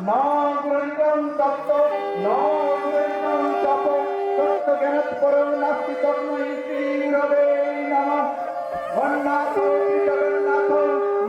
ন গ্রহিতং তত্ত্ব ন গ্রহিতং তপ তত্ত্ব জ্ঞানত পরম নাস্তি তন্ময়ী শ্রী গুরবে নমঃ। জগন্নাথ শ্রী জগন্নাথ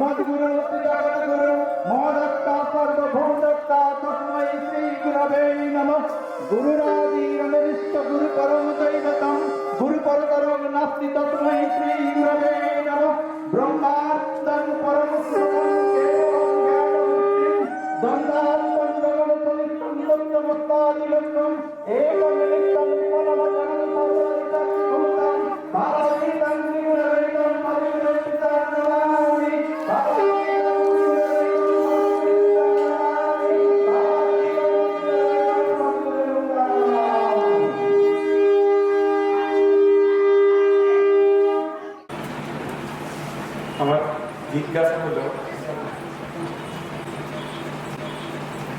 মদ্গুরু শ্রী জগদ্গুরু মহাদত্তা সর্বভৌমদত্তা তস্মৈ শ্রী গুরবে নমঃ। গুরুরাদিরনিষ্ট গুরু পরম দৈবতম গুরু পরতরং নাস্তি তস্মৈ শ্রী গুরবে নমঃ। ব্রহ্মার্থং পরম সুখং কেবলং জ্ঞানমূর্তিং দ্বন্দ্বান্তং জগৎসংস্থং দ্বন্দ্বমস্তাদিলক্ষ্যং একং নিত্যং বিমলমচলং সর্বরিতং ভূতং ভারতীতং নিরহিতং পরিণতিতং নমামি ভারতীতং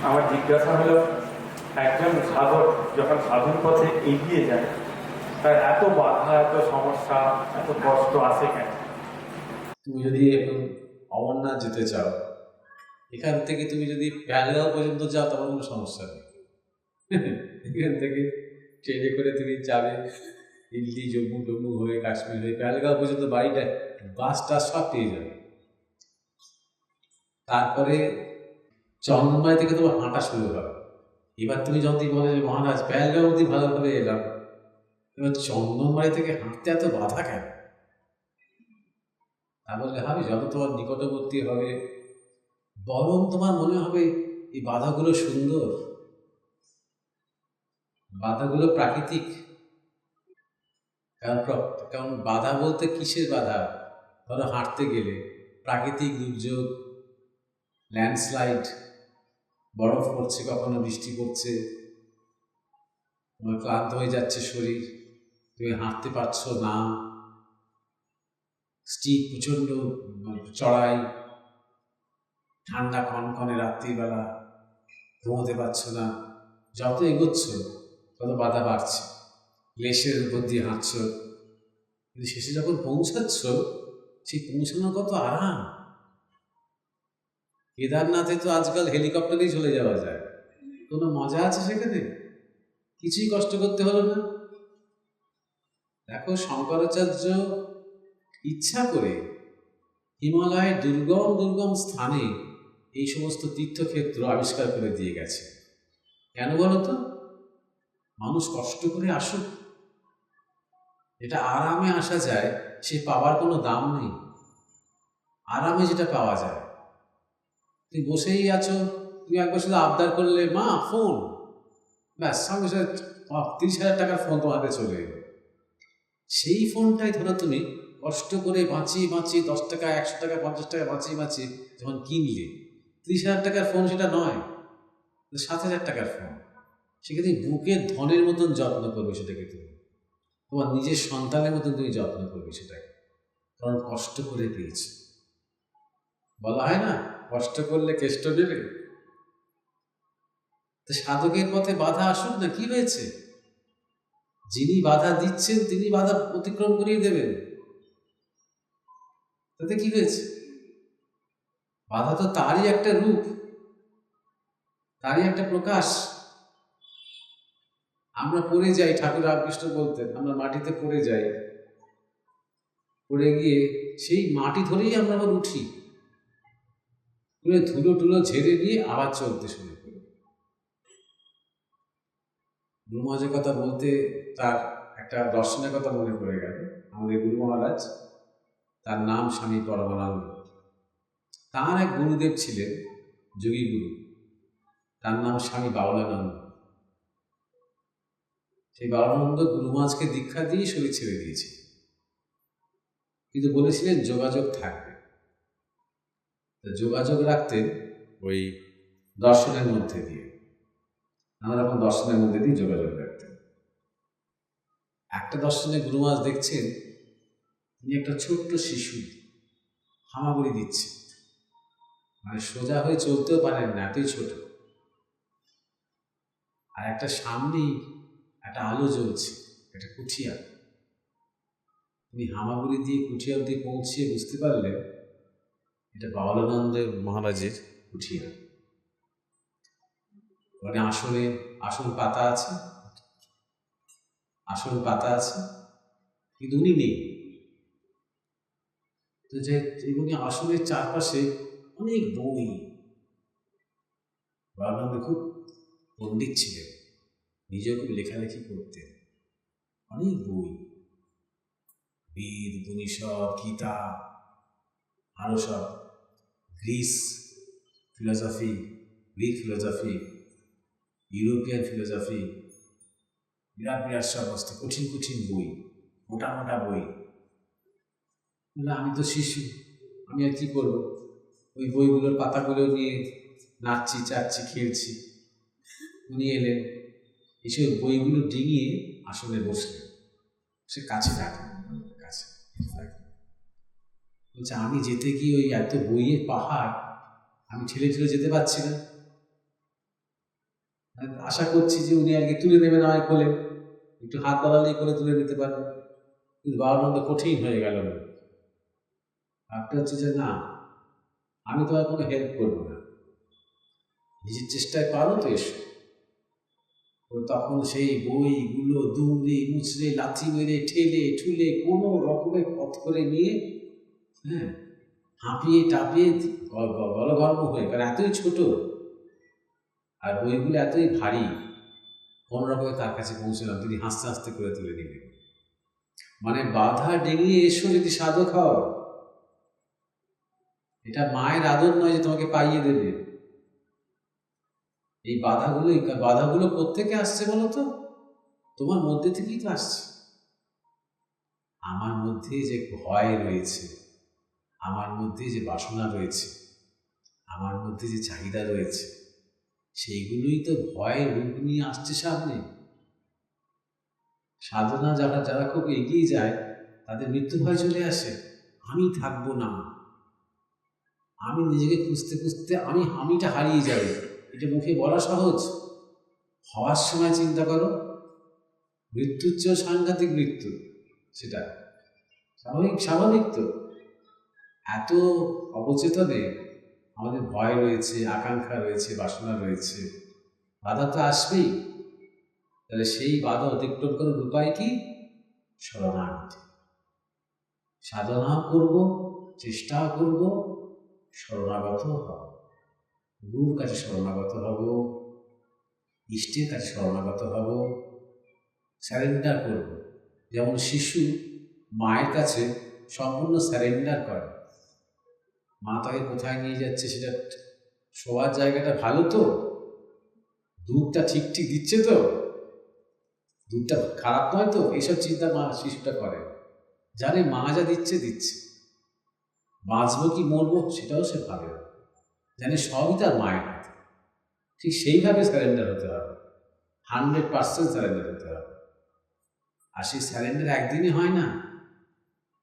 আমার জিজ্ঞাসা হলো একজন সাধক যখন সাধন পথে এগিয়ে যায় তার এত বাধা, এত সমস্যা, এত কষ্ট আসে কেন? তুমি যদি এখন অমরনাথ যেতে চাও, এখান থেকে তুমি যদি প্যালেগাঁও পর্যন্ত যাও তখন কোনো সমস্যা নেই। এখান থেকে ট্রেনে করে তুমি যাবে দিল্লি, জম্মু টম্মু হয়ে কাশ্মীর হয়ে প্যালেগাঁও পর্যন্ত, বাড়িটা বাস টাস সব পেয়ে যাবে। তারপরে চন্দনবাড়ি থেকে তোমার হাঁটা শুরু হবে। এবার তুমি যদি বলে যে মহারাজ প্যালেগাঁও অবধি ভালোভাবে এলাম, এবার চন্দনবাড়ি থেকে হাঁটতে এত বাধা কেন? তা বললে হবে, যত তোমার নিকটবর্তী হবে বরং তোমার মনে হবে এই বাধাগুলো সুন্দর, বাধাগুলো প্রাকৃতিক। কারণ বাধা বলতে কিসের বাধা? ধরো হাঁটতে গেলে প্রাকৃতিক দুর্যোগ, ল্যান্ডস্লাইড, বরফ পড়ছে, কখনো বৃষ্টি পড়ছে, তোমার ক্লান্ত হয়ে যাচ্ছে শরীর, তুমি হাঁটতে পারছো না, স্টিক প্রচণ্ড চড়াই, ঠান্ডা কনকনে রাত্রিবেলা, ঘুমোতে পারছো না, যত এগোচ্ছ তত বাধা বাড়ছে, গ্লেশিয়ারের উপর দিয়ে হাঁটছ, কিন্তু শেষে যখন পৌঁছাচ্ছ সেই পৌঁছানোর কত আরাম। কেদারনাথে তো আজকাল হেলিকপ্টারেই চলে যাওয়া যায়, কোনো মজা আছে সেখানে? কিছুই কষ্ট করতে হলো না। দেখো, শঙ্করাচার্য ইচ্ছা করে হিমালয়ের দুর্গম দুর্গম স্থানে এই সমস্ত তীর্থক্ষেত্র আবিষ্কার করে দিয়ে গেছে। কেন বলো তো? মানুষ কষ্ট করে আসুক, যেটা আরামে আসা যায় সে পাওয়ার কোনো দাম নেই। আরামে যেটা পাওয়া যায়, তুমি বসেই আছো, তুমি একবার শুধু আবদার করলে মা ফোন, ব্যাস সঙ্গে সঙ্গে 30,000 টাকার ফোন তোমার হাতে চলে এলো। সেই ফোনটাই ধরো তুমি কষ্ট করে বাঁচিয়ে বাঁচিয়ে 10 টাকা, 100 টাকা, 50 টাকা বাঁচিয়ে বাঁচিয়ে যখন কিনলে, 30,000 টাকার ফোন সেটা নয়, 7,000 টাকার ফোন। সেখানে বুকের ধনের মতন যত্ন করবে সেটাকে, তুমি তোমার নিজের সন্তানের মতন তুমি যত্ন করবে সেটাকে, কারণ কষ্ট করে পেয়েছে। বলা হয় না, কষ্ট করলে কেষ্ট দেবে। তো সাধকের পথে বাধা আসুক না, কি হয়েছে? যিনি বাধা দিচ্ছেন তিনি বাধা অতিক্রম করিয়ে দেবেন, তাতে কি হয়েছে? বাধা তো তারই একটা রূপ, তারই একটা প্রকাশ। আমরা পড়ে যাই, ঠাকুর রামকৃষ্ণ বলতেন, আমরা মাটিতে পড়ে যাই, পড়ে গিয়ে সেই মাটি ধরেই আমরা আবার উঠি, ধুলো টুলো ঝেড়ে নিয়ে আবার চলতে শুরু করি। গুরু মহারাজের কথা বলতে তার একটা দর্শনের কথা মনে পড়ে গেল। আমাদের গুরু মহারাজ, তার নাম স্বামী পরমানন্দ। তার এক গুরুদেব ছিলেন যোগী গুরু, তার নাম স্বামী বাউলানন্দ। সেই বাউলানন্দ গুরু মহারাজকে দীক্ষা দিয়ে শরীর ছেড়ে দিয়েছে, কিন্তু বলেছিলেন যোগাযোগ থাকবে। যোগাযোগ রাখতেন ওই দর্শনের মধ্যে দিয়ে, নানা রকম দর্শনের মধ্যে দিয়ে যোগাযোগ রাখতেন। একটা দর্শনে গুরু মহারাজ দেখছেন তিনি একটা ছোট্ট শিশু হামাগুড়ি দিচ্ছে, মানে সোজা হয়ে চলতেও পারেন না, এতই ছোট। আর একটা সামনেই একটা আলো জ্বলছে, একটা কুঠিয়া। তিনি হামাগুড়ি দিয়ে কুঠিয়া অবধি পৌঁছিয়ে বুঝতে পারলেন এটা বাউলানন্দ মহারাজের কুঠিয়া। মানে আসল পাতা আছে, আসল পাতা আছে, কিন্তু উনি নেই। তো যে এবং আসলের চারপাশে অনেক বই। বাবা খুব পণ্ডিত ছিলেন, নিজেও খুব লেখালেখি করতেন, অনেক বই, বেদ, উপনিষদ, গীতা, আরও সব গ্রিক ফিলোসফি, ইউরোপিয়ান ফিলোসফি, বিরাট বিরাট সমস্ত কঠিন কঠিন বই, মোটা মোটা বই। না, আমি তো শিশু, আমি আর কি করবো? ওই বইগুলোর পাতাগুলো নিয়ে নাচছি, চাচ্ছি, খেলছি। উনি এলেন, এসে বইগুলো ডিঙিয়ে আসলে বসলেন, সে কাছে রাখলেন, কাছে বলছে আমি যেতে গিয়ে ওই এত বইয়ের পাহাড় আমি ঠেলে ঠেলে যেতে পারছি না। আশা করছি যে উনি আগে তুলে নেবেন, আমায় কোলে একটু হাত বাড়ালেই করে তুলে নিতে পারবেন, কিন্তু বাড়ানো কঠিন হয়ে গেল। ভাবতে হচ্ছে যে না, আমি তো আর কোনো হেল্প করবো না, নিজের চেষ্টায় পারো তো এসো। তখন সেই বইগুলো দুমড়ে মুচড়ে লাথি মেরে ঠেলে ঠুলে কোনো রকমের পথ করে নিয়ে, হ্যাঁ, হাঁপিয়ে টাপিয়ে গলগর্ম হয়ে, কারণ এতই ছোট আর বইগুলো এতই ভারী, কোনো রকমে তার কাছে পৌঁছলাম। তিনি হাসতে হাসতে করে তুলে নিলেন। মানে বাধা ডেঙিয়ে এসো যদি সাধক হও, এটা মায়ের আদর নয় যে তোমাকে পাইয়ে দেবে। এই বাধাগুলো কোত্থেকে আসছে বলো তো? তোমার মধ্যে থেকেই তো আসছে। আমার মধ্যে যে ভয় রয়েছে, আমার মধ্যে যে বাসনা রয়েছে, আমার মধ্যে যে চাহিদা রয়েছে, সেইগুলোই তো ভয়ের রূপ নিয়ে আসছে সামনে। সাধনা যারা খুব এগিয়ে যায়, তাদের মৃত্যু ভয় চলে আসে। আমি থাকবো না, আমি নিজেকে খুঁজতে খুঁজতে আমিটা হারিয়ে যাবে। এটা মুখে বলা সহজ, হওয়ার সময় চিন্তা করো, মৃত্যুর চেয়েও সাংঘাতিক মৃত্যু। সেটা স্বাভাবিক তো। এত অবচেতনে আমাদের ভয় রয়েছে, আকাঙ্ক্ষা রয়েছে, বাসনা রয়েছে, বাধা তো আসবেই। তাহলে সেই বাধা অতিক্রম করার উপায় কি? শরণাগতি। সাধনাও করব, চেষ্টাও করব, শরণাগত হব, গুরুর কাছে শরণাগত হব, ইষ্টের কাছে শরণাগত হব, স্যারেন্ডার করব। যেমন শিশু মায়ের কাছে সম্পূর্ণ স্যারেন্ডার করে। মা তাকে কোথায় নিয়ে যাচ্ছে, সেটা শোয়ার জায়গাটা ভালো তো, দুধটা ঠিক দিচ্ছে তো, দুধটা খারাপ নয় তো, এইসব চিন্তা শিশুটা করে। জানে মা যা দিচ্ছে, বাঁচবো কি মরবো সেটাও সে ভাবে, জানে সবই তার মায়ের হাতে। ঠিক সেইভাবে স্যারেন্ডার হতে হবে, 100% স্যারেন্ডার হতে হবে। আর সেই স্যারেন্ডার একদিনে হয় না,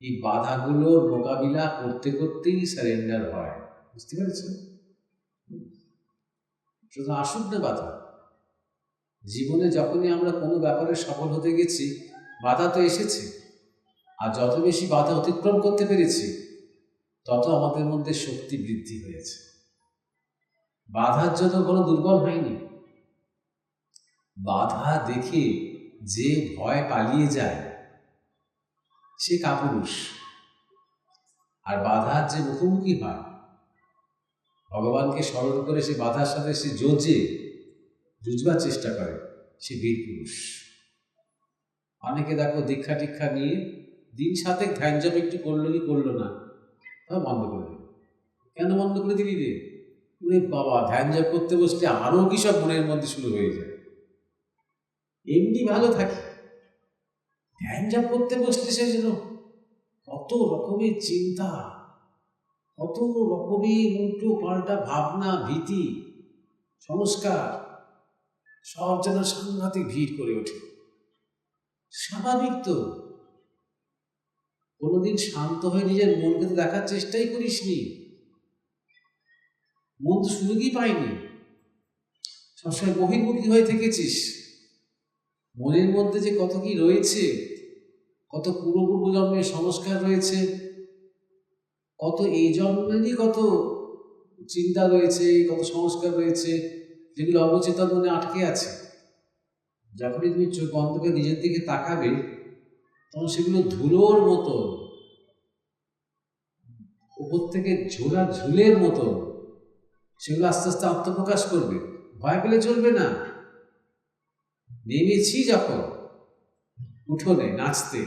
এই বাধাগুলোর মোকাবিলা করতে করতেই স্যারেন্ডার হয়। বুঝতে পেরেছেন? শুধু আসুক না বাধা, জীবনে যখনই আমরা কোনো ব্যাপারে সফল হতে গেছি, বাধা তো এসেছে। আর যত বেশি বাধা অতিক্রম করতে পেরেছি, তত আমাদের মধ্যে শক্তি বৃদ্ধি হয়েছে। বাধার জন্য কোনো দুর্বল হয়নি। বাধা দেখে যে ভয় পালিয়ে যায়, সে কাপুরুষ। আর বাধার যে মুখোমুখি হয়, ভগবানকে স্মরণ করে সে বাধার সাথে সে জুঝবার চেষ্টা করে, সে বীর পুরুষ। অনেকে দেখো দীক্ষা টিক্ষা নিয়ে দিন সাথে ধ্যান জপ একটু করলো কি করলো না, তা বন্ধ করে দিল। কেন বন্ধ করে দিলি রে? বাবা, ধ্যান জপ করতে বসলে আরও কি সব মনের মধ্যে শুরু হয়ে যায়। এমনি ভালো থাকে, ধ্যান জপ করতে বসলে সে যেন কত রকমের চিন্তা, কত রকমের উল্টো পাল্টা ভাবনা, ভীতি, সংস্কার, সব যেন সাংঘাতিক ভিড় করে ওঠে। স্বাভাবিক তো। কোনোদিন শান্ত হয়ে নিজের মনকে তো দেখার চেষ্টাই করিসনি, মন তো সুযোগই পায়নি। সবসময় বহির্মুখী হয়ে থেকেছিস। মনের মধ্যে যে কত কি রয়েছে, কত পূর্ব জন্মের সংস্কার রয়েছে, কত এই জন্মেরই কত চিন্তা রয়েছে, কত সংস্কার রয়েছে, যেগুলো অবচেতন মনে আটকে আছে। যখনই তুমি চোখ বন্ধ করে নিজের দিকে তাকাবে, তখন সেগুলো ধুলোর মতো, উপর থেকে ঝোলা ঝুলের মতো সেগুলো আস্তে আস্তে আত্মপ্রকাশ করবে। ভয় পেলে চলবে না। নেমেছি যখন উঠোনে নাচতে,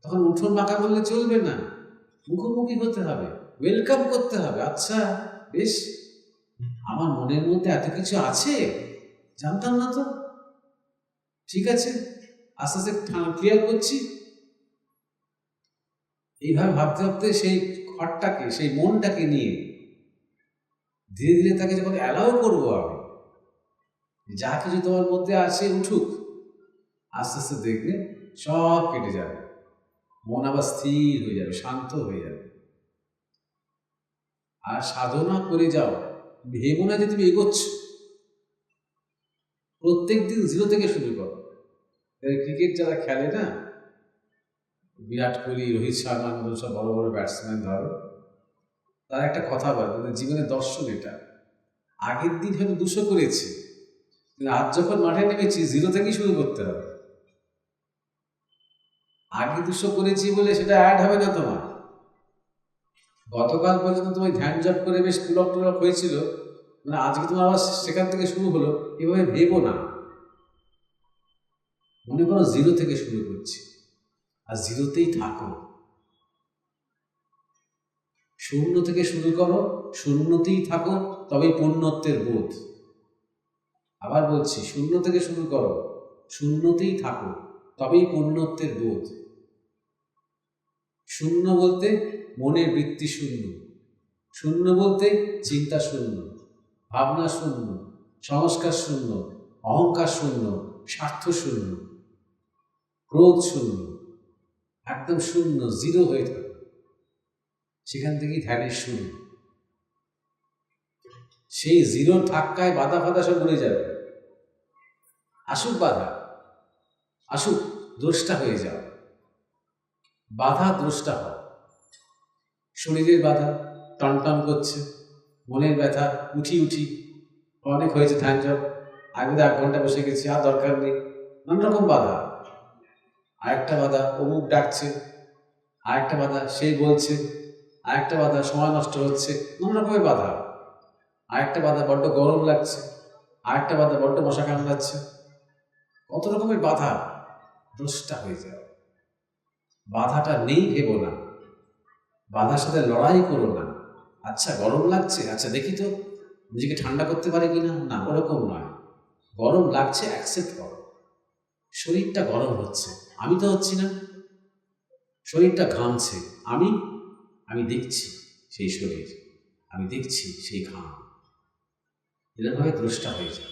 তখন উঠোন বাঁকা করলে চলবে না, মুখোমুখি হতে হবে, ওয়েলকাম করতে হবে। আচ্ছা বেশ, আমার মনের মধ্যে এত কিছু আছে, জানতাম না তো, ঠিক আছে, আস্তে আস্তে ক্লিয়ার করছি। এইভাবে ভাবতে ভাবতে সেই ঘরটাকে, সেই মনটাকে নিয়ে ধীরে ধীরে তাকে যখন অ্যালাউ করবো, আমি যা কিছু তোমার মধ্যে আছে উঠুক, আস্তে আস্তে দেখবে সব কেটে যাবে, মন আবার স্থির হয়ে যাবে, শান্ত হয়ে যাবে। আর সাধনা করে যাও, ভেবো না যে তুমি এগোচ্ছ। প্রত্যেক দিন 0 থেকে শুরু করো। ক্রিকেট যারা খেলে না, বিরাট কোহলি, রোহিত শর্মার মতো সব বড় বড় ব্যাটসম্যান ধরো, তারা একটা কথা বলে, তাদের জীবনের দর্শন এটা, আগের দিন হয়তো 200 করেছি, আজ যখন মাঠে নেমেছি 0 থেকেই শুরু করতে হবে। আগে 200 করেছি বলে সেটা অ্যাড হবে না তোমার। গতকাল পর্যন্ত তুমি ধ্যান জপ করে বেশ পুলক টুলক হয়েছিল, মানে আজকে তোমার আবার সেখান থেকে শুরু হলো, এভাবে ভেবো না। মনে করো 0 থেকে শুরু করছি, আর 0তেই থাকো। 0 থেকে শুরু করো, 0তেই থাকো, তবেই পূর্ণত্বের বোধ। আবার বলছি, 0 থেকে শুরু করো, 0তেই থাকো, তবেই পূর্ণত্বের বোধ। 0 বলতে মনের বৃত্তি 0, 0 বলতে চিন্তা 0, ভাবনা 0, সংস্কার 0, অহংকার 0, স্বার্থ 0, ক্রোধ 0, একদম 0, 0 হয়ে থাকে। সেখান থেকেই ধ্যানের শুরু। সেই 0 ধাক্কায় বাধা ফাধা সব উড়ে যাবে। আসুক বাধা, আসুক, দ্রষ্টা হয়ে যাও। বাধা দ্রষ্টা হও। শরীরের বাধা, টনটন করছে, মনের ব্যথা, উঠি অনেক হয়েছে ধ্যান জপ, আগে 1 ঘন্টা বসে গেছি, আর দরকার নেই, নানা রকম বাধা। আরেকটা বাধা, অমুক ডাকছে, আরেকটা বাধা সেই বলছে, আরেকটা বাধা সময় নষ্ট হচ্ছে, নানা রকমের বাধা। আরেকটা বাধা বড্ড গরম লাগছে, আরেকটা বাধা বড্ড মশা কামড়াচ্ছে, কত রকমের বাধা। দ্রষ্টা হয়ে যাও। বাধাটা নেই ভেবো না, বাধার সাথে লড়াই করো না। আচ্ছা গরম লাগছে, আচ্ছা দেখি তো নিজেকে ঠান্ডা করতে পারে কিনা, না ওরকম নয়। গরম লাগছে, অ্যাকসেপ্ট করো। শরীরটা গরম হচ্ছে, আমি তো হচ্ছি না। শরীরটা ঘামছে, আমি দেখছি সেই শরীর, আমি দেখছি সেই ঘাম। এরকমভাবে দ্রষ্টা হয়ে যাও।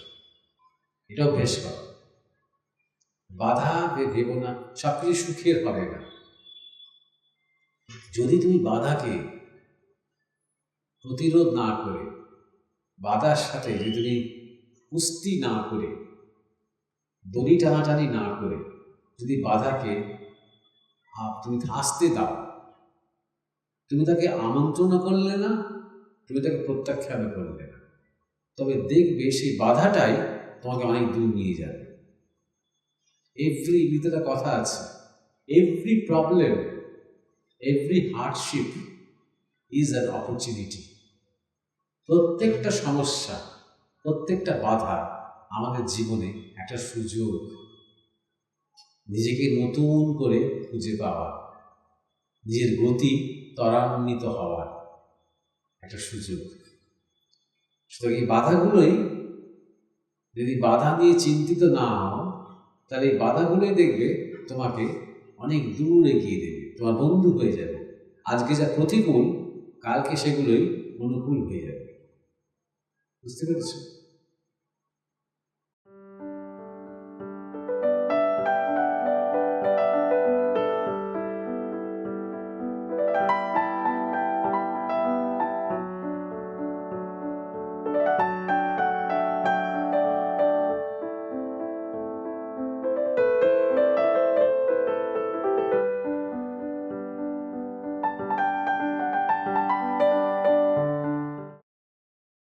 এটা অভ্যেস করো। বাধা ভেবো না, সবকিছু সুখের হবে না। যদি তুমি বাধাকে প্রতিরোধ না করে, বাধার সাথে যদি তুমি কুস্তি না করে, দড়ি টানাটানি না করে, যদি বাধাকে তুমি আসতে দাও, তুমি তাকে আমন্ত্রণ করলে না, তুমি তাকে প্রত্যাখ্যান করলে না, তবে দেখবে সেই বাধাটাই তোমাকে অনেক দূর নিয়ে যাবে। ভিতরে কথা আছে, every problem, every hardship is an opportunity. প্রত্যেকটা সমস্যা, প্রত্যেকটা বাধা আমাদের জীবনে একটা সুযোগ, নিজেকে নতুন করে খুঁজে পাওয়া, নিজের গতি ত্বরান্বিত হওয়ার একটা সুযোগ। সুতরাং এই বাধাগুলোই, যদি বাধা নিয়ে চিন্তিত না হও, তাহলে এই বাধাগুলোই দেখবে তোমাকে অনেক দূর এগিয়ে দেবে, তোমার বন্ধু হয়ে যাবে। আজকে যা প্রতিকূল, কালকে সেগুলোই অনুকূল হয়ে যাবে। বুঝতে পেরেছো?